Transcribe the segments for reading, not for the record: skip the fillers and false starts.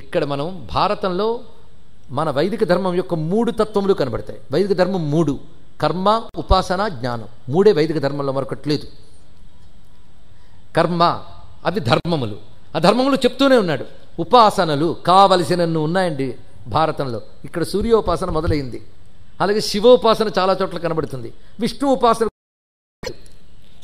ఇక్కడ మనం భారతంలో మన వైదిక ధర్మం యొక్క 3 తత్వములు కనబడతాయి. వైదిక ధర్మం 3: కర్మ, ఉపాసన, జ్ఞానం. 3 వైదిక ధర్మంలో మరొకటి లేదు. కర్మ అవి ధర్మములు, ఆ ధర్మములు చెప్తూనే ఉన్నాడు. ఉపాసనలు కావలసినన్ను ఉన్నాయండి భారతంలో. ఇక్కడ సూర్యోపాసన మొదలైంది, అలాగే శివోపాసన చాలా చోట్ల కనబడుతుంది, విష్ణు ఉపాసన,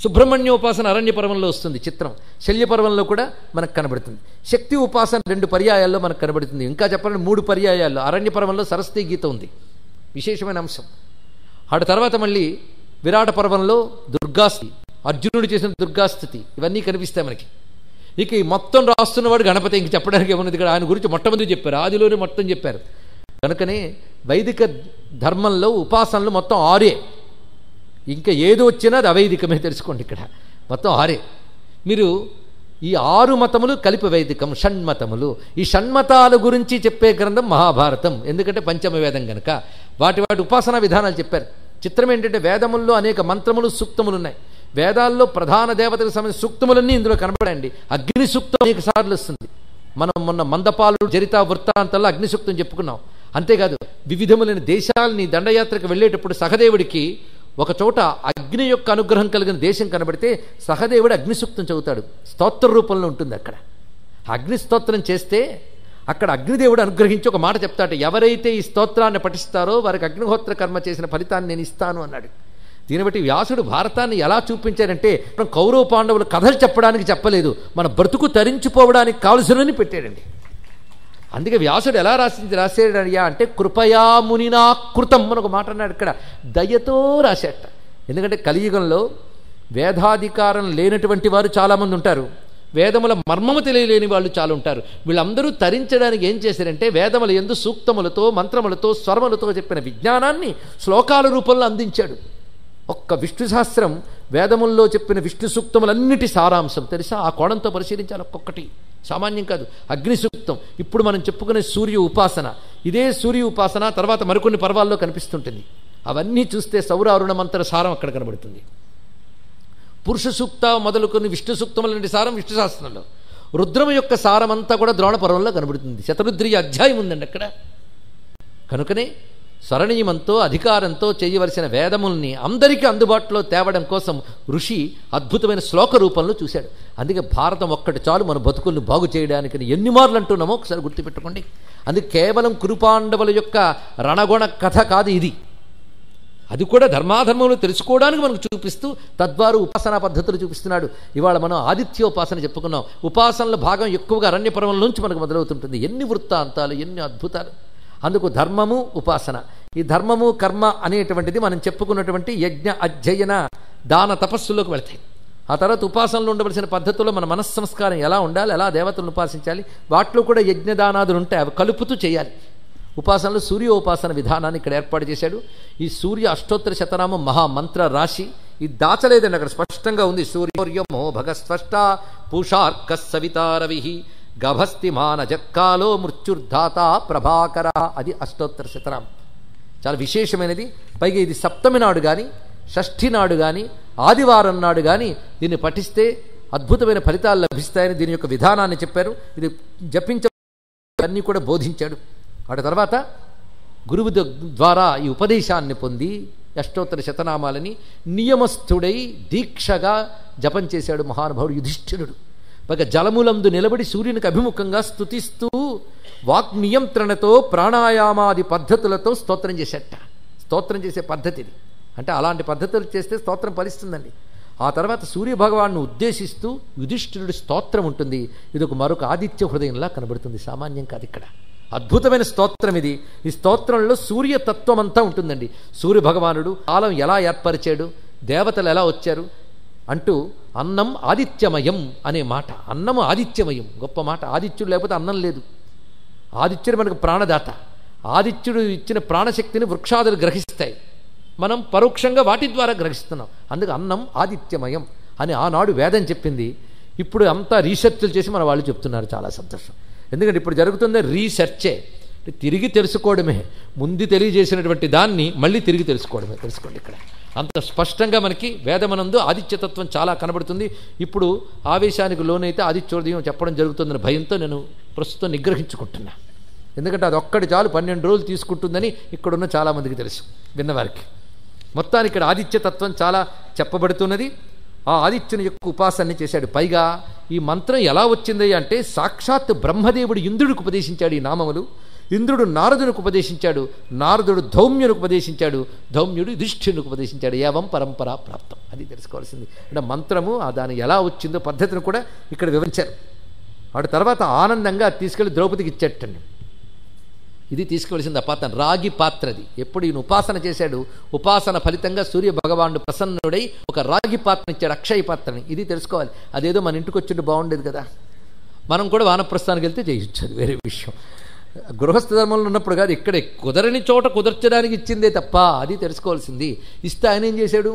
సుబ్రహ్మణ్యోపాసన అరణ్య పర్వంలో వస్తుంది చిత్రం, శల్య పర్వంలో కూడా మనకు కనబడుతుంది. శక్తి ఉపాసన 2 పర్యాయాల్లో మనకు కనబడుతుంది. ఇంకా చెప్పాలంటే 3 పర్యాయాల్లో. అరణ్య పర్వంలో సరస్వతీ గీత ఉంది, విశేషమైన అంశం. ఆడ తర్వాత మళ్ళీ విరాట పర్వంలో దుర్గాస్థితి, అర్జునుడు చేసిన దుర్గాస్థితి, ఇవన్నీ కనిపిస్తాయి మనకి. ఇక ఈ మొత్తం రాస్తున్నవాడు గణపతి, ఇంక చెప్పడానికి ఏమన్నది ఇక్కడ. ఆయన గురించి మొట్టమొదటి చెప్పారు, ఆదిలోనే మొత్తం చెప్పారు. కనుకనే వైదిక ధర్మంలో ఉపాసనలు మొత్తం 6. ఇంకా ఏదో వచ్చినా అది అవైదికమే తెలుసుకోండి. ఇక్కడ మొత్తం 6. మీరు ఈ 6 మతములు కలిపి వైదికం, షణ్మతములు. ఈ షణ్మతాల గురించి చెప్పే గ్రంథం మహాభారతం, ఎందుకంటే పంచమ వేదం కనుక వాటి ఉపాసనా విధానాలు చెప్పారు. చిత్రం ఏంటంటే వేదముల్లో అనేక మంత్రములు, సూక్తములు ఉన్నాయి. వేదాల్లో ప్రధాన దేవతలకు సంబంధించిన సూక్తములన్నీ ఇందులో కనబడండి. అగ్ని సూక్తం అనేక సార్లు వస్తుంది. మనం మొన్న మందపాలు చరిత వృత్తాంతాల్లో అగ్ని సూక్తం చెప్పుకున్నాం. అంతేకాదు వివిధములైన దేశాలని దండయాత్రకు వెళ్ళేటప్పుడు సహదేవుడికి ఒక చోట అగ్ని యొక్క అనుగ్రహం కలిగిన దేశం కనబడితే సహదేవుడు అగ్ని సూక్తం చదువుతాడు, స్తోత్ర రూపంలో ఉంటుంది. అక్కడ అగ్ని స్తోత్రం చేస్తే అక్కడ అగ్నిదేవుడు అనుగ్రహించి ఒక మాట చెప్తాడు, ఎవరైతే ఈ స్తోత్రాన్ని పఠిస్తారో వారికి అగ్నిహోత్ర కర్మ చేసిన ఫలితాన్ని నేను ఇస్తాను అన్నాడు. దీన్ని బట్టి వ్యాసుడు భారతాన్ని ఎలా చూపించాడంటే కౌరవ పాండవులు కథలు చెప్పడానికి చెప్పలేదు, మన బ్రతుకు తరించిపోవడానికి కావలసినని పెట్టాడండి. అందుకే వ్యాసుడు ఎలా రాసాడయ్యా అంటే కృపయా మునినా కృతం అని ఒక మాట అన్నాడు. ఇక్కడ దయతో రాశాట. ఎందుకంటే కలియుగంలో వేదాధికారం లేనటువంటి వారు చాలామంది ఉంటారు, వేదముల మర్మము తెలియలేని వాళ్ళు చాలా ఉంటారు. వీళ్ళందరూ తరించడానికి ఏం చేశారంటే వేదముల యందు సూక్తములతో, మంత్రములతో, స్వరములతో చెప్పిన విజ్ఞానాన్ని శ్లోకాల రూపంలో అందించాడు. ఒక్క విష్ణు సహస్రం వేదముల్లో చెప్పిన విష్ణు సూక్తములన్నిటి సారాంశం తెలుసా? ఆ కోణంతో పరిశీలించాలి ఒక్కొక్కటి, సామాన్యం కాదు. అగ్ని సూక్తం, ఇప్పుడు మనం చెప్పుకునే సూర్య ఉపాసన, ఇదే సూర్య ఉపాసన తర్వాత మరికొన్ని పర్వాల్లో కనిపిస్తుంటుంది. అవన్నీ చూస్తే సౌరారుణ మంత్ర సారం అక్కడ కనబడుతుంది. పురుష సూక్త మొదలుకొని విష్ణు సూక్తములంటి సారం విష్ణు శాస్త్రంలో, రుద్రము యొక్క సారం అంతా కూడా ద్రోణ పర్వంలో కనబడుతుంది. శతరుద్రీయ అధ్యాయం ఉందండి అక్కడ. కనుకనే స్వరణీయమంతో అధికారంతో చేయవలసిన వేదముల్ని అందరికీ అందుబాటులో తేవడం కోసం ఋషి అద్భుతమైన శ్లోక రూపంలో చూశాడు. అందుకే భారతం ఒక్కటి చాలు మన బతుకుల్ని బాగు చేయడానికి. ఎన్ని మార్లు అంటున్నామో ఒకసారి గుర్తుపెట్టుకోండి. అందుకే కేవలం కురుపాండవుల యొక్క రణగుణ కథ కాదు ఇది, అది కూడా ధర్మాధర్మములు తెలుసుకోవడానికి మనకు చూపిస్తూ తద్వారా ఉపాసనా పద్ధతులు చూపిస్తున్నాడు. ఇవాళ మనం ఆదిత్యోపాసన చెప్పుకున్నాం. ఉపాసనల భాగం ఎక్కువగా అరణ్య పర్వం నుంచి మనకు మొదలవుతుంటుంది. ఎన్ని వృత్తాంతాలు, ఎన్ని అద్భుతాలు. అందుకు ధర్మము, ఉపాసన. ఈ ధర్మము, కర్మ అనేటువంటిది మనం చెప్పుకున్నటువంటి యజ్ఞ, అధ్యయన, దాన, తపస్సులోకి వెళ్తాయి. ఆ తర్వాత ఉపాసనలో ఉండవలసిన పద్ధతుల్లో మన మనస్సంస్కారం ఎలా ఉండాలి, ఎలా దేవతలను ఉపాసించాలి, వాటిలో కూడా యజ్ఞదానాదులు ఉంటాయి, అవి కలుపుతూ చేయాలి. ఉపాసనలో సూర్యోపాసన విధానాన్ని ఇక్కడ ఏర్పాటు చేశాడు. ఈ సూర్య అష్టోత్తర శతనామం మహామంత్ర రాశి ఇది దాచలేదండి, అక్కడ స్పష్టంగా ఉంది. సూర్యోర్యమో భగస్పష్ట పూషార్క సవితారవి గభస్తిమాన జత్కాలో మృత్యుర్ధాత ప్రభాకర. అది అష్టోత్తర శతనామం, చాలా విశేషమైనది. పైగా ఇది సప్తమి నాడు కానీ, షష్ఠి నాడు కానీ, ఆదివారం నాడు కానీ దీన్ని పఠిస్తే అద్భుతమైన ఫలితాలు లభిస్తాయని దీని యొక్క విధానాన్ని చెప్పారు. ఇది జపించన్నీ కూడా బోధించాడు. ఆ తర్వాత గురువు ద్వారా ఈ ఉపదేశాన్ని పొంది అష్టోత్తర శతనామాలని నియమస్థుడై దీక్షగా జపం చేశాడు మహానుభావుడు యుధిష్ఠిరుడు. పైగా జలములందు నిలబడి సూర్యునికి అభిముఖంగా స్తుతిస్తూ వాక్ నియంత్రణతో ప్రాణాయామాది పద్ధతులతో స్తోత్రం చేసేట. స్తోత్రం చేసే పద్ధతిది అంటే అలాంటి పద్ధతులు చేస్తే స్తోత్రం ఫలిస్తుందండి. ఆ తర్వాత సూర్యభగవాన్ని ఉద్దేశిస్తూ యుధిష్ఠిరుడి స్తోత్రం ఉంటుంది. ఇది మరొక ఆదిత్య హృదయంలా కనబడుతుంది, సామాన్యం కాదు. ఇక్కడ అద్భుతమైన స్తోత్రం ఇది. ఈ స్తోత్రంలో సూర్యతత్వం అంతా ఉంటుందండి. సూర్యభగవానుడు కాలం ఎలా ఏర్పరిచాడు, దేవతలు ఎలా వచ్చారు అంటూ అన్నం ఆదిత్యమయం అనే మాట. అన్నము ఆదిత్యమయం, గొప్ప మాట. ఆదిత్యుడు లేకపోతే అన్నం లేదు. ఆదిత్యుడు మనకు ప్రాణదాత. ఆదిత్యుడు ఇచ్చిన ప్రాణశక్తిని వృక్షాదులు గ్రహిస్తాయి, మనం పరోక్షంగా వాటి ద్వారా గ్రహిస్తున్నాం. అందుకు అన్నం ఆదిత్యమయం అని ఆనాడు వేదం చెప్పింది. ఇప్పుడు అంతా రీసెర్చ్లు చేసి మన వాళ్ళు చెప్తున్నారు, చాలా సంతోషం. ఎందుకంటే ఇప్పుడు జరుగుతుంది రీసెర్చే, తిరిగి తెలుసుకోవడమే. ముందు తెలియజేసినటువంటి దాన్ని మళ్ళీ తిరిగి తెలుసుకోవడమే. తెలుసుకోండి, ఇక్కడ అంత స్పష్టంగా మనకి వేదమనందు ఆదిత్యతత్వం చాలా కనబడుతుంది. ఇప్పుడు ఆవేశానికి లోనైతే ఆదిత్యోదయం చెప్పడం జరుగుతుందని భయంతో నేను ప్రస్తుతం నిగ్రహించుకుంటున్నా. ఎందుకంటే అది ఒక్కటి చాలు 12 రోజులు తీసుకుంటుందని ఇక్కడున్న చాలామందికి తెలుసు విన్నవారికి. మొత్తానికి ఇక్కడ ఆదిత్యతత్వం చాలా చెప్పబడుతున్నది. ఆ ఆదిత్యుని యొక్క ఉపాసనని చేశాడు. పైగా ఈ మంత్రం ఎలా వచ్చింది అంటే సాక్షాత్ బ్రహ్మదేవుడు ఇంద్రుడికి ఉపదేశించాడు ఈ నామములు. ఇంద్రుడు నారదునికి ఉపదేశించాడు, నారదుడు ధౌమ్యునికి ఉపదేశించాడు, ధౌమ్యుడు యుధిష్ఠిరునికి ఉపదేశించాడు. ఏవం పరంపరా ప్రాప్తం. అది తెలుసుకోవాల్సింది. అంటే మంత్రము దాని ఎలా వచ్చిందో పద్ధతిని కూడా ఇక్కడ వివరించారు. వాడు తర్వాత ఆనందంగా తీసుకెళ్లి ద్రౌపదికి ఇచ్చేటండి. ఇది తీసుకువలసింది ఆ పాత్ర, రాగి పాత్రది. ఎప్పుడు ఈయన ఉపాసన చేశాడు, ఉపాసన ఫలితంగా సూర్య భగవానుడు ప్రసన్నుడై ఒక రాగి పాత్రని ఇచ్చాడు, అక్షయ పాత్రని. ఇది తెలుసుకోవాలి. అదేదో మన ఇంటికి వచ్చింటే బాగుండేది కదా, మనం కూడా వానప్రస్థానికి వెళ్తే చేయొచ్చు, అది వేరే విషయం. గృహస్థ ధర్మంలో ఉన్నప్పుడు కాదు, ఇక్కడే కుదరని చోట కుదర్చడానికి ఇచ్చిందే తప్ప. అది తెలుసుకోవాల్సింది. ఇస్తే ఆయన ఏం చేశాడు,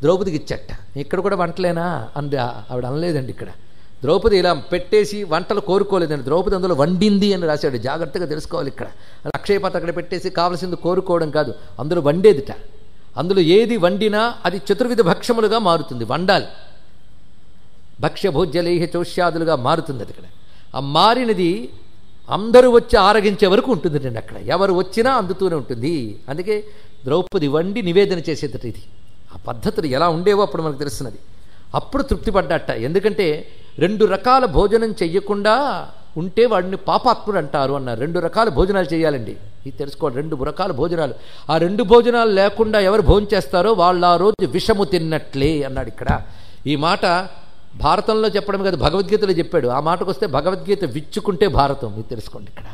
ద్రౌపదికి ఇచ్చట. ఇక్కడ కూడా వంటలేనా అంది ఆవిడ, అనలేదండి. ఇక్కడ ద్రౌపది ఇలా పెట్టేసి వంటలు కోరుకోలేదండి, ద్రౌపది అందులో వండింది అని రాశాడు. జాగ్రత్తగా తెలుసుకోవాలి. ఇక్కడ అక్షయపాత్ర అక్కడ పెట్టేసి కావలసింది కోరుకోవడం కాదు, అందులో వండేదిట. అందులో ఏది వండినా అది చతుర్విధ భక్ష్యములుగా మారుతుంది. వండాలి, భక్ష్య భోజ్యలేహ చౌష్యాదులుగా మారుతుంది. అది ఇక్కడ ఆ మారినది అందరూ వచ్చి ఆరగించే వరకు ఉంటుందండి. అక్కడ ఎవరు వచ్చినా అందుతూనే ఉంటుంది. అందుకే ద్రౌపది వండి నివేదన చేసేదట. ఇది ఆ పద్ధతులు ఎలా ఉండేవో అప్పుడు మనకు తెలుస్తున్నది. అప్పుడు తృప్తి పడ్డట. ఎందుకంటే 2 రకాల భోజనం చెయ్యకుండా ఉంటే వాడిని పాపాత్ముడు అంటారు అన్నారు. 2 రకాల భోజనాలు చేయాలండి, ఇది తెలుసుకోవాలి. 2 రకాల భోజనాలు. ఆ 2 భోజనాలు లేకుండా ఎవరు భోజనం చేస్తారో వాళ్ళు ఆ రోజు విషము తిన్నట్లే అన్నాడు. ఇక్కడ ఈ మాట భారతంలో చెప్పడం కాదు, భగవద్గీతలో చెప్పాడు. ఆ మాటకు వస్తే భగవద్గీత విచ్చుకుంటే భారతం, ఇది తెలుసుకోండి. ఇక్కడ